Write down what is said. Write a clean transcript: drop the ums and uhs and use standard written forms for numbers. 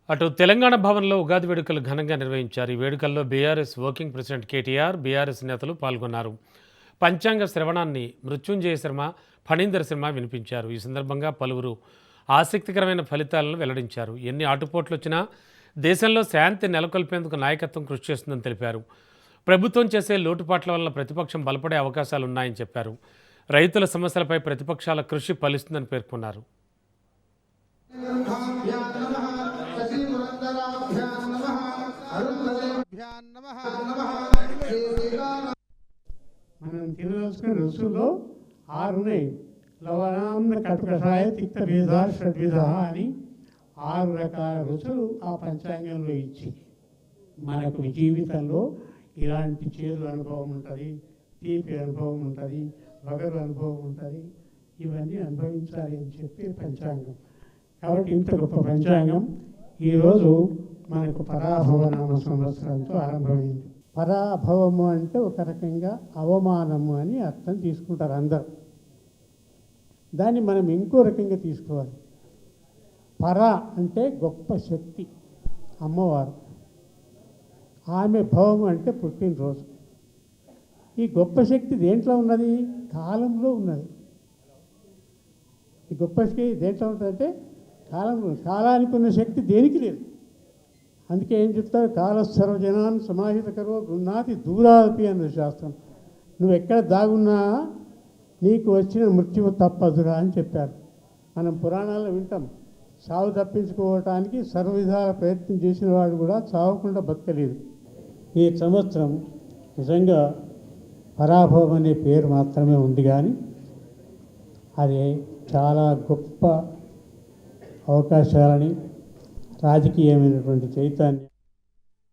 అటు తెలంగాణ భవన్లో ఉగాది వేడుకలు ఘనంగా నిర్వహించారు. ఈ వేడుకల్లో BRS working president KTR, BRS నేతలు పాల్గొన్నారు. పంచాంగ శ్రవణాన్ని మృత్యుంజయ శర్మ, ఫణీందర్ శర్మ వినిపించారు. ఈ సందర్భంగా పలువురు ఆసక్తికరమైన ఫలితాలను వెల్లడించారు. ఎన్ని ఆటుపోట్లు వచ్చినా దేశంలో శాంతి నెలకొల్పేందుకు నాయకత్వం కృషి చేస్తుందని తెలిపారు. ప్రభుత్వం చేసే లోటుపాట్ల వల్ల ప్రతిపక్షం బలపడే అవకాశాలున్నాయని చెప్పారు. రైతుల సమస్యలపై ప్రతిపక్షాల కృషి ఫలిస్తుందని పేర్కొన్నారు. మనం తినవలసిన రుచుల్లో 6 ఉన్నాయి. లవణాన్న కటుకషాయ తిక్త బీజ షడ్విధ అని 6 రకాల రుచులు ఆ పంచాంగంలో ఇచ్చి మనకు జీవితంలో ఇలాంటి చేదు అనుభవం ఉంటుంది, తీపి అనుభవం ఉంటుంది, వగరు అనుభవం ఉంటుంది. ఇవన్నీ అనుభవించాలి అని చెప్పి పంచాంగం. కాబట్టి ఇంత గొప్ప పంచాంగం ఈరోజు మనకు పరాభవ నామ సంవత్సరంతో ఆరంభమైంది. పరాభవము అంటే ఒక రకంగా అవమానము అని అర్థం తీసుకుంటారు అందరు. దాన్ని మనం ఇంకో రకంగా తీసుకోవాలి. పర అంటే గొప్ప శక్తి, అమ్మవారు. ఆమె భవము అంటే పుట్టినరోజు. ఈ గొప్ప శక్తి దేంట్లో ఉన్నది? కాలంలో ఉన్నది. ఈ గొప్ప శక్తి దేంట్లో ఉంటుందంటే కాలంలో. కాలానికి ఉన్న శక్తి దేనికి లేదు. అందుకే ఏం చెప్తారు? కాల సర్వజనాన్ని సమాహిత కరువు గృహ్ణాతి దూరాపి అన్న శాస్త్రం. నువ్వు ఎక్కడ దాగున్నా నీకు వచ్చిన మృత్యువు తప్పదురా అని చెప్పారు. మనం పురాణాల్లో వింటాం, సావు తప్పించుకోవటానికి సర్వవిధాల ప్రయత్నం చేసిన వాడు కూడా చావకుండా బతకలేదు. ఈ సంవత్సరం నిజంగా పరాభవం అనే పేరు మాత్రమే ఉంది, కానీ అది చాలా గొప్ప అవకాశాలని, రాజకీయమైనటువంటి చైతన్యం